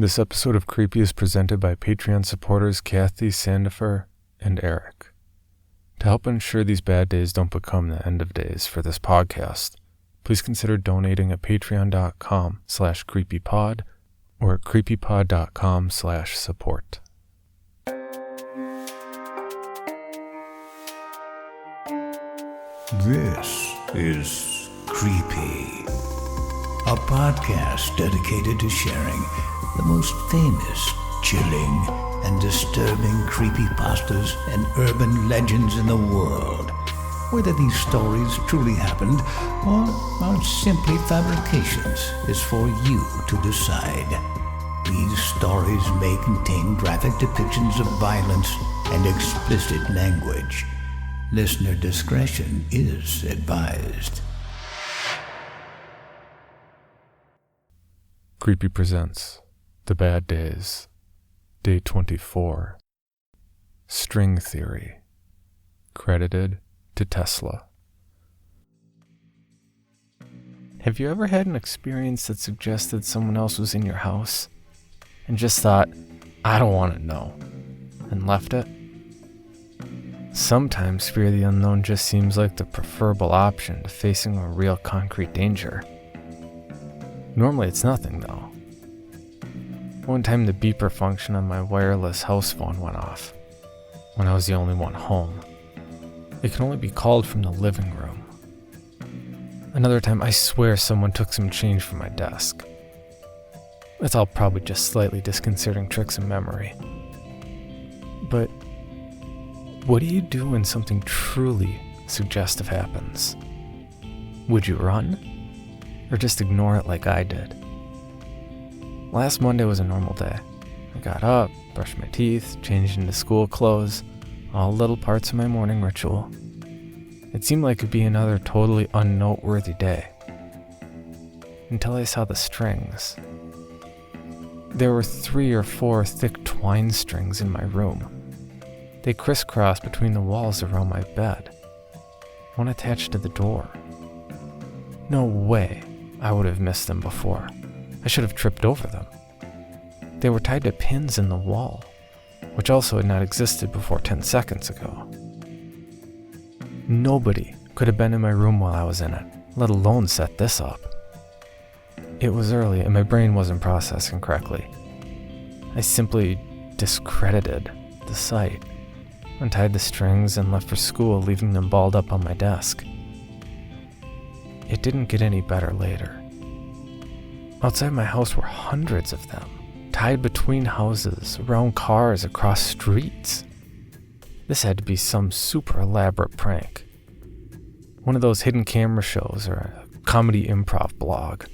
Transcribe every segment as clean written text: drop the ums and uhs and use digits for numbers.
This episode of Creepy is presented by Patreon supporters Kathy, Sandifer, and Eric. To help ensure these bad days don't become the end of days for this podcast, please consider donating at patreon.com/creepypod or at creepypod.com/support. This is Creepy, a podcast dedicated to sharing the most famous, chilling, and disturbing creepypastas and urban legends in the world. Whether these stories truly happened or are simply fabrications is for you to decide. These stories may contain graphic depictions of violence and explicit language. Listener discretion is advised. Creepy presents The Bad Days, Day 24, String Theory, credited to Tesla. Have you ever had an experience that suggested someone else was in your house and just thought, I don't want to know, and left it? Sometimes fear of the unknown just seems like the preferable option to facing a real concrete danger. Normally it's nothing though. One time the beeper function on my wireless house phone went off, when I was the only one home. It can only be called from the living room. Another time I swear someone took some change from my desk. It's all probably just slightly disconcerting tricks of memory. But what do you do when something truly suggestive happens? Would you run? Or just ignore it like I did? Last Monday was a normal day. I got up, brushed my teeth, changed into school clothes, all little parts of my morning ritual. It seemed like it'd be another totally unnoteworthy day. Until I saw the strings. There were 3 or 4 thick twine strings in my room. They crisscrossed between the walls around my bed. One attached to the door. No way I would have missed them before. I should have tripped over them. They were tied to pins in the wall, which also had not existed before 10 seconds ago. Nobody could have been in my room while I was in it, let alone set this up. It was early and my brain wasn't processing correctly. I simply discredited the sight, untied the strings, and left for school, leaving them balled up on my desk. It didn't get any better later. Outside my house were hundreds of them, tied between houses, around cars, across streets. This had to be some super elaborate prank. One of those hidden camera shows or a comedy improv blog.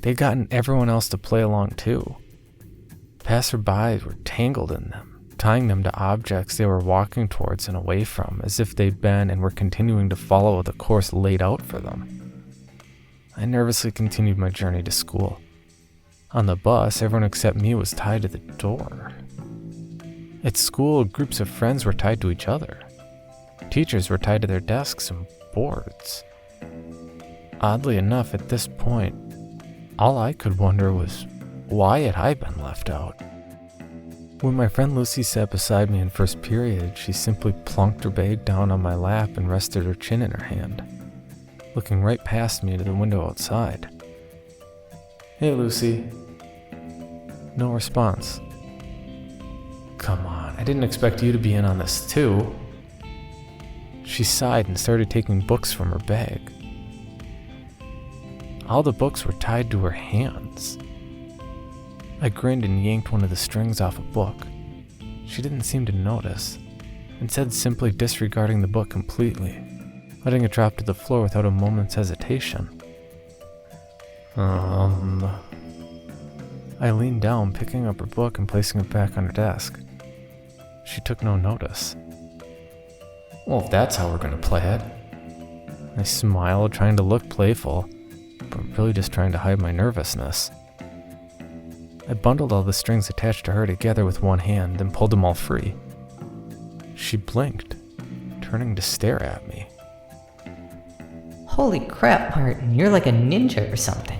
They'd gotten everyone else to play along too. Passersby were tangled in them, tying them to objects they were walking towards and away from, as if they'd been and were continuing to follow the course laid out for them. I nervously continued my journey to school. On the bus, everyone except me was tied to the door. At school, groups of friends were tied to each other. Teachers were tied to their desks and boards. Oddly enough, at this point, all I could wonder was, why had I been left out? When my friend Lucy sat beside me in first period, she simply plunked her bag down on my lap and rested her chin in her hand, looking right past me to the window outside. Hey, Lucy. No response. Come on, I didn't expect you to be in on this too. She sighed and started taking books from her bag. All the books were tied to her hands. I grinned and yanked one of the strings off a book. She didn't seem to notice, instead simply disregarding the book completely, letting it drop to the floor without a moment's hesitation. I leaned down, picking up her book and placing it back on her desk. She took no notice. Well, if that's how we're gonna play it. I smiled, trying to look playful, but really just trying to hide my nervousness. I bundled all the strings attached to her together with one hand and pulled them all free. She blinked, turning to stare at me. Holy crap, Martin, you're like a ninja or something.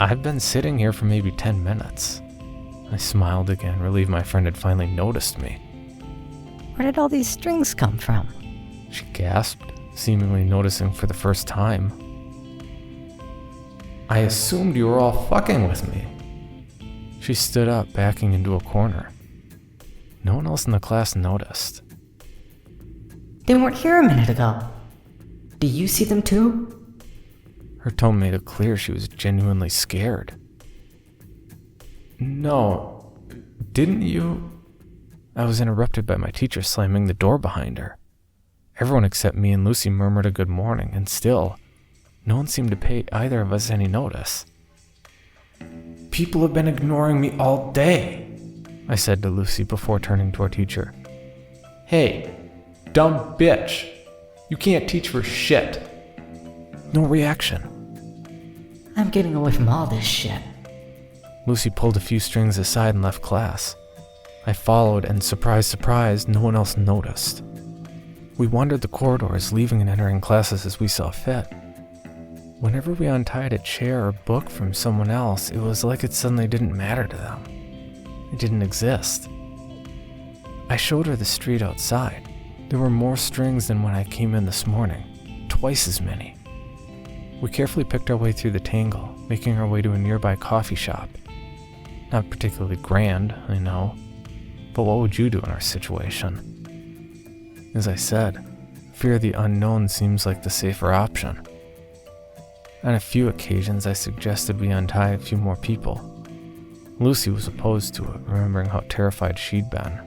I've been sitting here for maybe 10 minutes. I smiled again, relieved my friend had finally noticed me. Where did all these strings come from? She gasped, seemingly noticing for the first time. I assumed you were all fucking with me. She stood up, backing into a corner. No one else in the class noticed. They weren't here a minute ago. Do you see them too? Her tone made it clear she was genuinely scared. No, didn't you? I was interrupted by my teacher slamming the door behind her. Everyone except me and Lucy murmured a good morning, and still, no one seemed to pay either of us any notice. People have been ignoring me all day, I said to Lucy before turning to our teacher. Hey, dumb bitch. You can't teach for shit. No reaction. I'm getting away from all this shit. Lucy pulled a few strings aside and left class. I followed, and surprise, surprise, no one else noticed. We wandered the corridors, leaving and entering classes as we saw fit. Whenever we untied a chair or book from someone else, it was like it suddenly didn't matter to them. It didn't exist. I showed her the street outside. There were more strings than when I came in this morning, twice as many. We carefully picked our way through the tangle, making our way to a nearby coffee shop. Not particularly grand, I know, but what would you do in our situation? As I said, fear of the unknown seems like the safer option. On a few occasions, I suggested we untie a few more people. Lucy was opposed to it, remembering how terrified she'd been.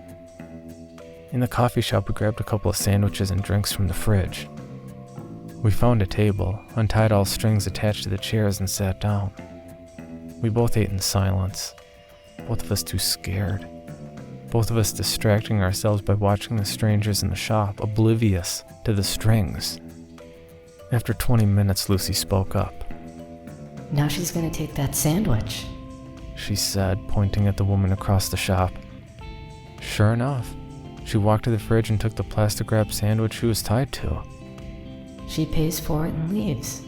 In the coffee shop, we grabbed a couple of sandwiches and drinks from the fridge. We found a table, untied all strings attached to the chairs, and sat down. We both ate in silence, both of us too scared. Both of us distracting ourselves by watching the strangers in the shop, oblivious to the strings. After 20 minutes, Lucy spoke up. Now she's gonna take that sandwich, she said, pointing at the woman across the shop. Sure enough, she walked to the fridge and took the plastic wrap sandwich she was tied to. She pays for it and leaves.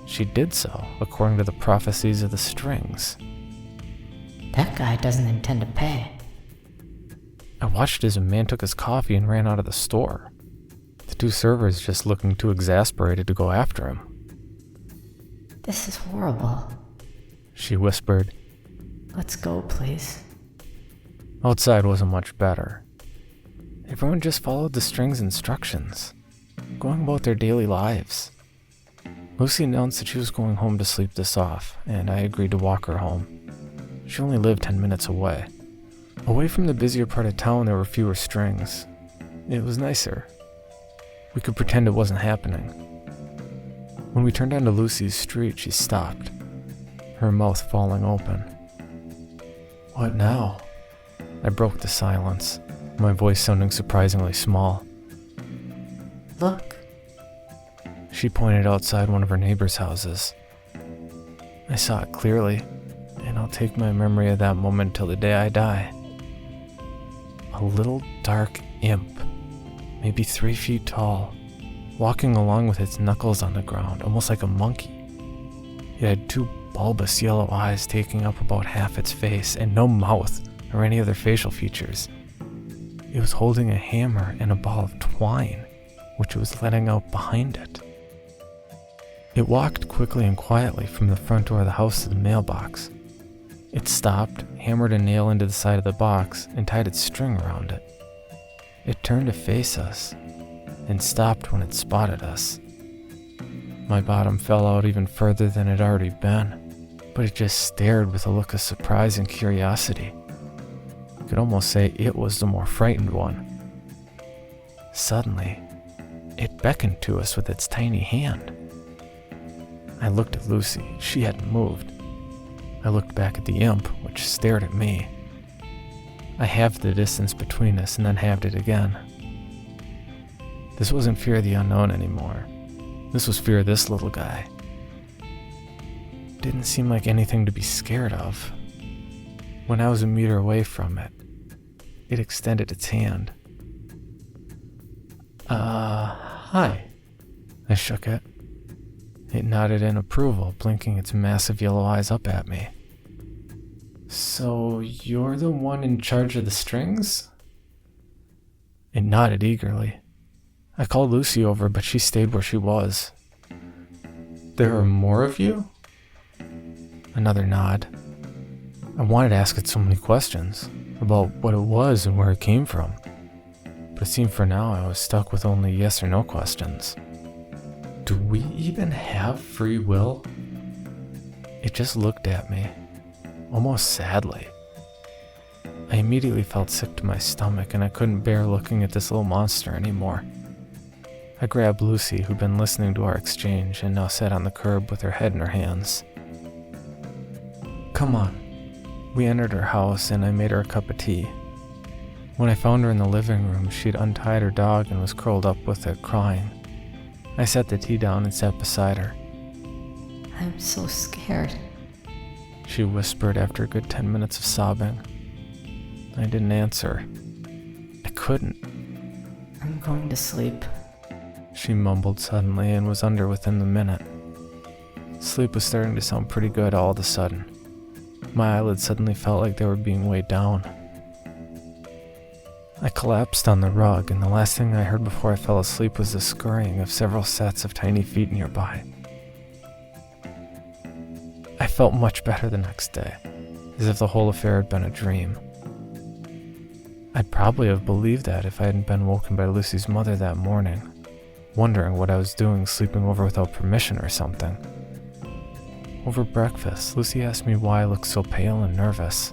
She did so, according to the prophecies of the strings. That guy doesn't intend to pay. I watched as a man took his coffee and ran out of the store. The two servers just looking too exasperated to go after him. This is horrible. She whispered. Let's go, please. Outside wasn't much better. Everyone just followed the strings' instructions, going about their daily lives. Lucy announced that she was going home to sleep this off, and I agreed to walk her home. She only lived 10 minutes away. Away from the busier part of town, there were fewer strings. It was nicer. We could pretend it wasn't happening. When we turned onto Lucy's street, she stopped, her mouth falling open. What now? I broke the silence, my voice sounding surprisingly small. Look. She pointed outside one of her neighbor's houses. I saw it clearly, and I'll take my memory of that moment till the day I die. A little dark imp, maybe 3 feet tall, walking along with its knuckles on the ground, almost like a monkey. It had 2 bulbous yellow eyes taking up about half its face, and no mouth or any other facial features. It was holding a hammer and a ball of twine, which it was letting out behind it. It walked quickly and quietly from the front door of the house to the mailbox. It stopped, hammered a nail into the side of the box, and tied its string around it. It turned to face us, and stopped when it spotted us. My bottom fell out even further than it had already been, but it just stared with a look of surprise and curiosity. You could almost say it was the more frightened one. Suddenly, it beckoned to us with its tiny hand. I looked at Lucy. She hadn't moved. I looked back at the imp, which stared at me. I halved the distance between us and then halved it again. This wasn't fear of the unknown anymore. This was fear of this little guy. Didn't seem like anything to be scared of. When I was a meter away from it, it extended its hand. Hi. I shook it. It nodded in approval, blinking its massive yellow eyes up at me. So you're the one in charge of the strings? It nodded eagerly. I called Lucy over, but she stayed where she was. There are more of you? Another nod. I wanted to ask it so many questions about what it was and where it came from. But it seemed for now I was stuck with only yes or no questions. Do we even have free will? It just looked at me, almost sadly. I immediately felt sick to my stomach and I couldn't bear looking at this little monster anymore. I grabbed Lucy, who'd been listening to our exchange and now sat on the curb with her head in her hands. Come on. We entered her house and I made her a cup of tea. When I found her in the living room, she'd untied her dog and was curled up with it, crying. I set the tea down and sat beside her. I'm so scared. She whispered after a good 10 minutes of sobbing. I didn't answer. I couldn't. I'm going to sleep. She mumbled suddenly and was under within the minute. Sleep was starting to sound pretty good all of a sudden. My eyelids suddenly felt like they were being weighed down. I collapsed on the rug, and the last thing I heard before I fell asleep was the scurrying of several sets of tiny feet nearby. I felt much better the next day, as if the whole affair had been a dream. I'd probably have believed that if I hadn't been woken by Lucy's mother that morning, wondering what I was doing sleeping over without permission or something. Over breakfast, Lucy asked me why I looked so pale and nervous.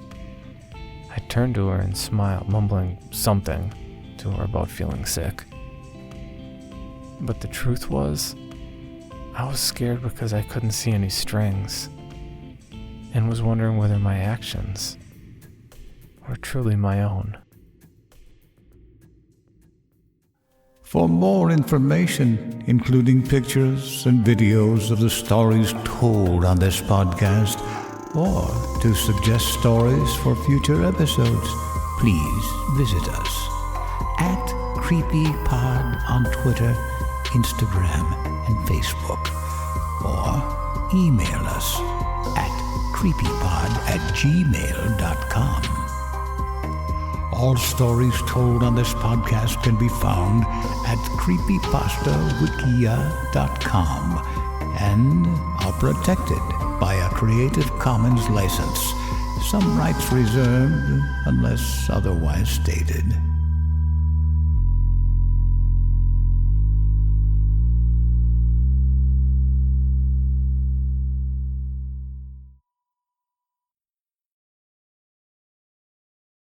I turned to her and smiled, mumbling something to her about feeling sick. But the truth was, I was scared because I couldn't see any strings, and was wondering whether my actions were truly my own. For more information, including pictures and videos of the stories told on this podcast, or to suggest stories for future episodes, please visit us at CreepyPod on Twitter, Instagram, and Facebook, or email us at creepypod@gmail.com. All stories told on this podcast can be found at creepypastawikia.com and are protected by a Creative Commons license. Some rights reserved unless otherwise stated.